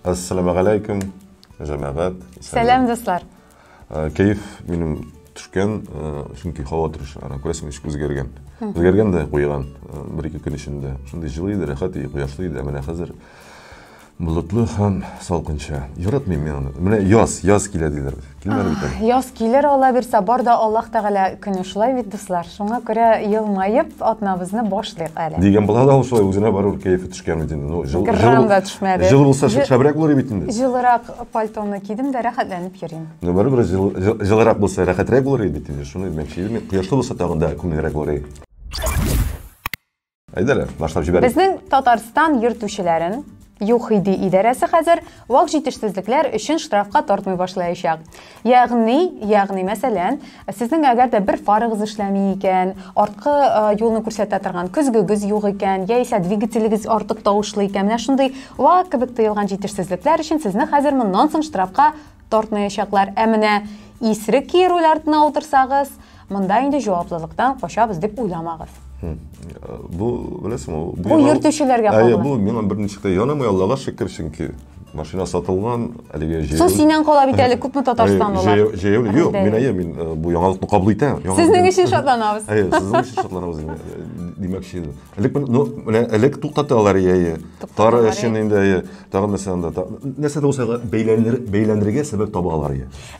Assalamu alaikum, cemaat. Selam dostlar. Keyif benim Türkmen, çünkü hava turuşu. Ana koyasın iş özgergen. Özgergen de koyulan bir-iki gün içinde. Şimdi jılıydı, rahatı, koyaşlıydı. Ama hazır bulutlu hem salkınça. Yaratmayayım yani. Mene yaz kilediler. Kilmer biten. Yaz kiler ola birse barda Allah Teala günü şulay bit dostlar. Şuna göre yılmayıp atnabızını başlayık әле. Diyen bula da şulay özüne barur keyfi düşken bitinde. Gırrımda düşmedi. Jıl bulsa şabrak olur bitinde. Жылырақ paltonu kiydim de rahatlanıp yürüyeyim. Ne var bir jılrak bulsa rahatrak olur bitinde. Şunu demek ki kıyaşlı bulsa tağında kumnerak olur. Aydalar, başlap jiberik. Bizning Tatariston yurtuvchilarin Yuxidi idarasi hozir vaqt yetishsizliklar uchun shtrafga tortmay boshlayishaq. Ya'ni masalan, sizning agarda bir farig'iz ishlamay ekan, ortqi yo'lni ko'rsata turgan ko'zgugiz yo'q ekan, yoki dvigatelingiz ortiq tovushli ekan, mana shunday vaqt kabi tuyulgan yetishsizliklar uchun sizni hozir bundan so'ng shtrafga tortmayishaqlar. Amina isri kiyrulardan o'tirsangiz, bunda endi javobsizlikdan qochamiz deb o'ylamag'iz. Bu bilasizmi? Bu yurtuvchilarga qo'yilgan. Bu men bir nechta yonam Allohga shukr chunki mashina sotilgan, haliga jey. Sendan qolib bitadi, ko'pmi Tataristondalar? Yo'q, men bu yangilikni qabul etaman. Sizning uchun shodlanamiz. Sizning uchun shodlanamiz demoqchi edim. Elek to'xtatalar tar ishinde, tag'in masalanda narsa bo'lsa beylandirga sabab tobalar.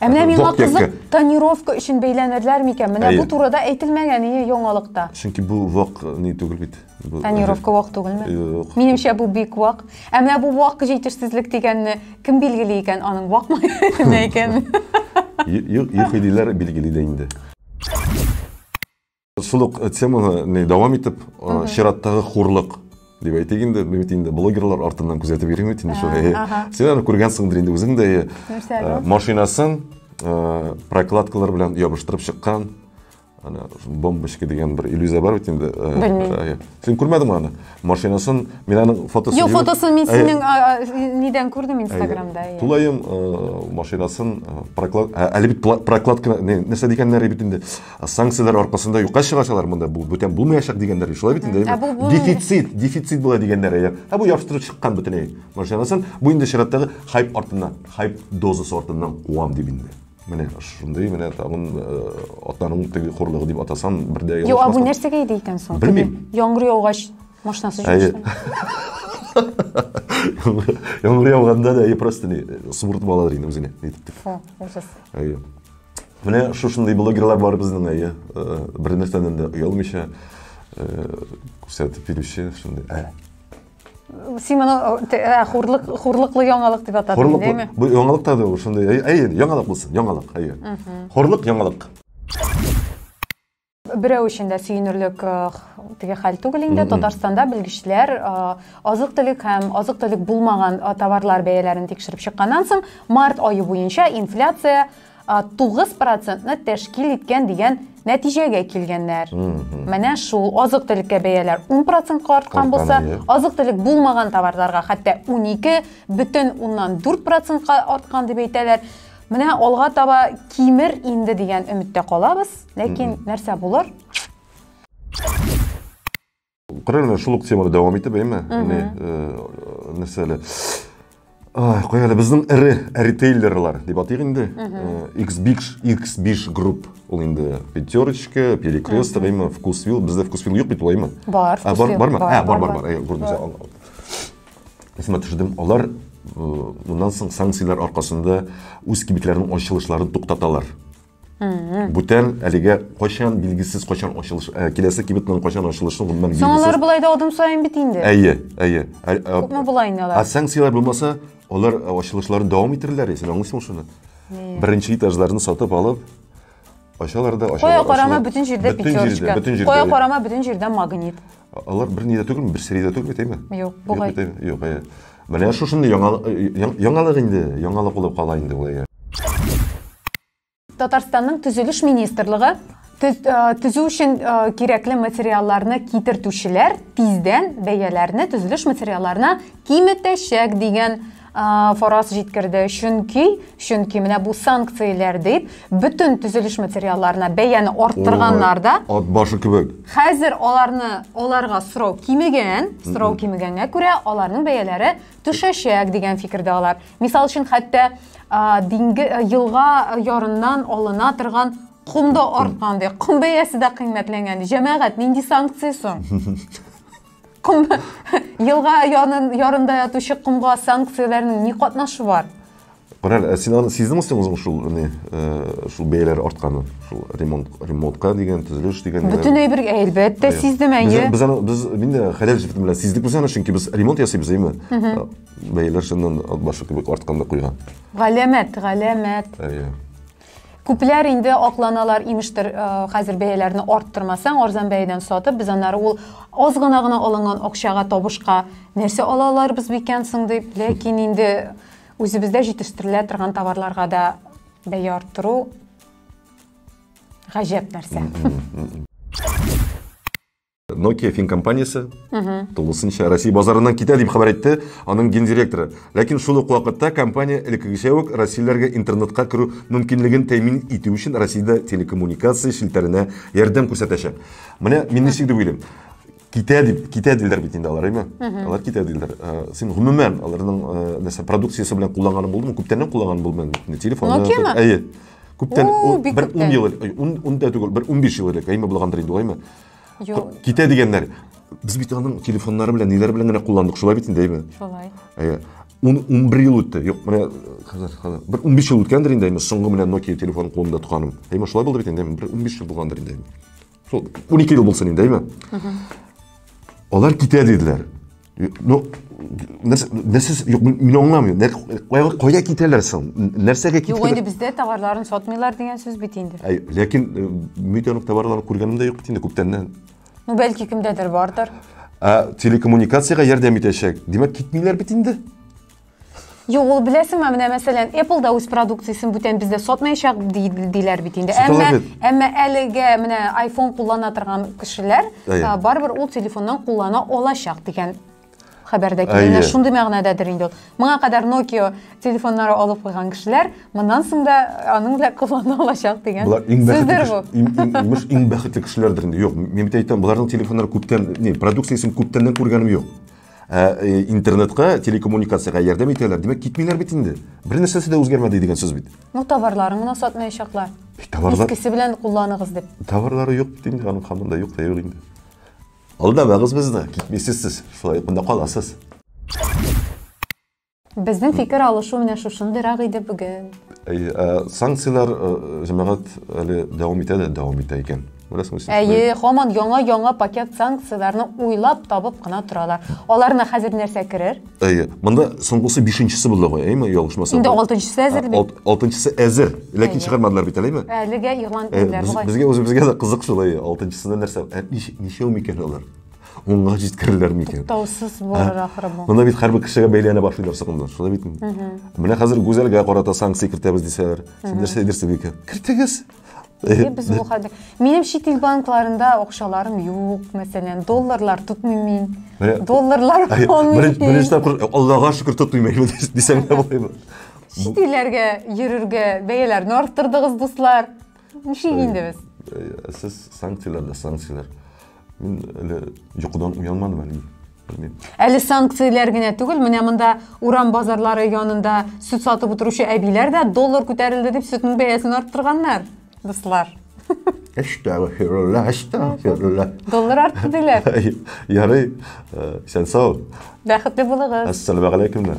Ammo menga qiziq, tonirovka uchun beylanirlarmikan? Mana bu turida aytilmagan yangilikda. Chunki bu voq ne tugul bit. Tonirovka voq tugulmi? Menimcha bu bek voq. Ammo bu voq yetishsizlik deganni kim belgilaygan? Uning voqmi nima ekan? Yuxidilar belgilaydi endi. Suluq temani davom etib, shiratdagi xo'rliq deb aytganda, endi blogerlar ortidan kuzatib yurmaydi endi shu. Sen ko'rgansingdir endi o'zingda mashinasin prokladkalar bilan yopishtirib chiqqan. Ana bombashka degan bir illyuziya bor endi. Sen ko'rmadingmi ani? Mashinasin mening fotosini. Yo'q, fotosini men sizning nidan ko'rdim Instagramda. Tulayım mashinasin prokladka narsa deganlar bitinde sanksiyalar orqasida yo'qqa chiqashalar bunda bu bo'tan bo'lmayashaq deganlar shulay bitinde. Defitsit bo'ladi deganlar. Ha bu yopishtirib chiqqan butunay mashinasin bu endi shiratdagi hype ortidan, hype dozasi ortidan quvam deb indi. Mana shunday mana tag'in otaning xo'rlig'i deb atasam birda yo'q, bu narsaga edi ekan so'ng. Bilmayman. Yomg'ir yog'gach mashinasi yurishdi. Yomg'ir yog'ganda da просто sug'urtib oladi endi o'zini. Ужас. Mana shunday blogerlar bor bizning bir narsadan da uyalmisha ko'rsatib beruvchi shunday. Simon xo'rliqli yangilik deb atadi, deymi? Bu yangilikda da shunday, yangilik bo'lsin, yangilik, xo'rliq yangilik. Birov uchun suyunirlik hal tugul endi Tataristonda bilgichlar oziq-tulik ham oziq-tulik bo'lmagan tovarlar bayalarini tekshirib chiqqandan so'ng mart oyi bo'yicha inflyatsiya 9% ni tashkil etgan degan natijaga kelganlar. Mana shu oziq-tulikka bayalar 10% ortgan bo'lsa, oziq-tulik bo'lmagan tovarlarga hatto 12,4% ortgan deb aytadilar. Mana olg'a taba kimir endi degan umidda qolamiz, lekin narsa bo'lar. Qaranglar, shuluq temada davom etaymi? Narsalar qo'yali bizning retailerlar deb ataylik endi. X5 Group ol endi Peterочка, Перекресток, Вкусвилл, bizda Вкусвилл yo'q bit bo'laymi? Bor. Bormi? Bor. Ko'rdingiz. Esma tushdim. Ular bundan so'ng sanksiyalar orqasida o'z kibiklarining ochilishlarini to'xtatalar. Butan haliga qachon belgisiz qachon ochilish, kelasi kibitning qachon ochilishi bundan belgisiz. Sonlar bulayda odam so'yin bitindi. Ko'pmi bulaynalar? Sanksiyalar bo'lmasa, ular ochilishlarini davom ettirirlar, sen anglaysizmi shuni? Birinchi etajlarni sotib olib, oshalarda qo'ya qarama butun yerda Peterочка. Qo'ya qarama butun yerda Magnit. Ular bir nida tugul, bir seriyada tugul aytaymi? Yo'q, bo'g'ay. Yo'q, mana shu shunday yangilik endi, yangilik bo'lib qolar endi bo'lay. Tataristonning tuzilish ministrligi tuzuv uchun kerakli materiallarni keltiruvchilar tezdan bayalarni tuzilish materiallarini qiymataşak degan Форас җиткерде. Чөнки менә бу санкцияләр дип бөтен төзелеш материалларына бәяне арттырганнарда Ат башы кебек. Хәзер аларга сорау кимегәнгә күрә аларның бәяләре төшәчәк дигән фикердә алар. Мисал өчен хәтта елга ярыннан алына торган кум да арткан ди. Кум бәясе дә кыйммәтләнгән ди. Җәмәгать нинди санкция соң? Елга ярында ятучы кумга санкцияләрнең ни катнашы бар? Карар, син аны сиздеңме син үзең шул бәяләр артканын, шул ремонтка дигән, төзелеш дигән. Бөтенләй бер әлбәттә сиздем әйе. Без инде хәләл җифет белән сиздек без аны, чөнки без ремонт ясыйбыз, әйме? Бәяләр шуннан ат башы кебек артканда куйган. Галәмәт. Әйе. Күпләр инде акланалар, имештер, хәзер бәяләрне арттырмасаң, арзан бәядән сатып, біз аннары ул аз гына алынган акчага табышка нәрсә алалар без бикән соң дип, ләкин инде үзебездә җитештерелә торган товарларга да бәя арттыру гаҗәп нәрсә. Nokia Fin компаниясе тулысынча Россия базарыннан китә дип хәбәр итте аның гендиректоры. Ләкин шул ук вакытта компания элеккечә үк россияләргә интернетка керү мөмкинлеген тәэмин итү өчен Россиядә телекоммуникация шелтәренә ярдәм күрсәтәчәк. Менә мин ничек дип уйлыйм. Китә диләр бит инде алар, әйме? Алар китә диләр. Син гомумән аларның нәрсә продукциясе белән кулланганы булдымы? Күптәннән кулланган булдымы? Телефон. Әйе. Күптән бер 10 ел, 10 да түгел, бер 15 ел элек, әйме булгандыр инде, әйме? Китә дигәннәр. Без бит аның телефоннары белән, ниләр белән генә кулландык, шулай бит инде, әйме? Шулай. 11 ел үтте. Юк, менә хәзер бер 15 ел үткәндер инде, әйме, соңгы менә Nokia телефон кулында тотканым. Әйме, шулай булды бит инде, бер 15 ел булгандыр инде, әйме. Шул 12 ел булсын инде, әйме? Алар китә диделәр. Ну, нәрсә, юк, мин аңламыйм. Кая китәләр соң? Нәрсәгә китәләр? Юк, инде бездә товарларын сатмыйлар дигән сүз бит инде. Ләкин митәнүк товарларын күргәнем дә юк бит инде күптәннән. Ну, бәлки кемдәдер бардыр. Телекоммуникациягә ярдәм итәчәк. Димәк, китмиләр бит инде. Юк, ул беләсеңме, менә мәсәлән, Apple да үз продукциясын бүтән бездә сатмаячак диләр бит инде. Әмма әлегә менә iPhone куллана торган кешеләр барбер ул телефоннан куллана алачак дигән хәбәрдә килгән. Шундый мәгънәдәдер инде ул. Моңа кадәр Nokia телефоннары алып куйган кешеләр, моннан соң да аның белән куллана алачак дигән. Булар иң бәхетле кешеләрдер инде. Юк, мин бит әйтәм, буларның телефоннары күптән, продукциясын күптәннән күргәнем юк. Интернетка, телекоммуникациягә ярдәм итәләр. Димәк, китмиләр бит инде. Бер нәрсәсе дә үзгәрмәде дигән сүз бит. Ну, товарларын гына сатмаячаклар. Искесе белән кулланыгыз дип. Товарлары юк бит инде, аның хәмендә юк та юк инде. Алдамагыз безне, китмисез, шулай монда каласыз. Безнең фикер алышу менә шушындырак иде бүген. Санкциялар җәмәгать әле дәвам итә икән. Әйе, һаман яңа пакет санкцияларны уйлап табып кына торалар. Аларны хәзер нәрсә керер? Әйе, монда соңгысы 5-нчесе булды гой, әйме, ялгышмасам. Инде 6-нчысы әзер бит. 6-нчысы әзер, ләкин чыгармадылар бит, әйме? Әлегә игълан ителәр бугай. Безгә дә кызык шулай, 6-нчысында нәрсә? Ничәү микән алар? Онга җиткереләр микән? Туктаусыз булыр ахыры бу. Монда бит һәрбер кешегә бәйләнә башлыйлар сакынлар, шулай битме? Менә хәзер гүзәлгә карата санкция кертәбез дисәләр, син нәрсә дирсең икән? Кертегез. Biz bu хәлдә. Минем чит ил банкларында акчаларым юк, мәсәлән, долларлар тотмыйм мин. Долларлар алмыйм. Беренче тапкыр Аллага шөкер тотмыйм дисәң дә булмыймы? Чит илләргә йөрергә бәяләрне арттырдыгыз, дуслар. Ничек инде без? Сез санкциялар. Мин әле йокыдан уянмадым әле. Әле санкциялар генә түгел, менә монда урам базарлары янында сөт сатып утыручы әбиләр дә доллар күтәрелде дип сөтнең бәясен арттырганнар. Дуслар. Әштәгъфирулла. Доллар артты диләр. Ярый. Сән сау. Бәхетле булыгыз. Ассаламу алейкум.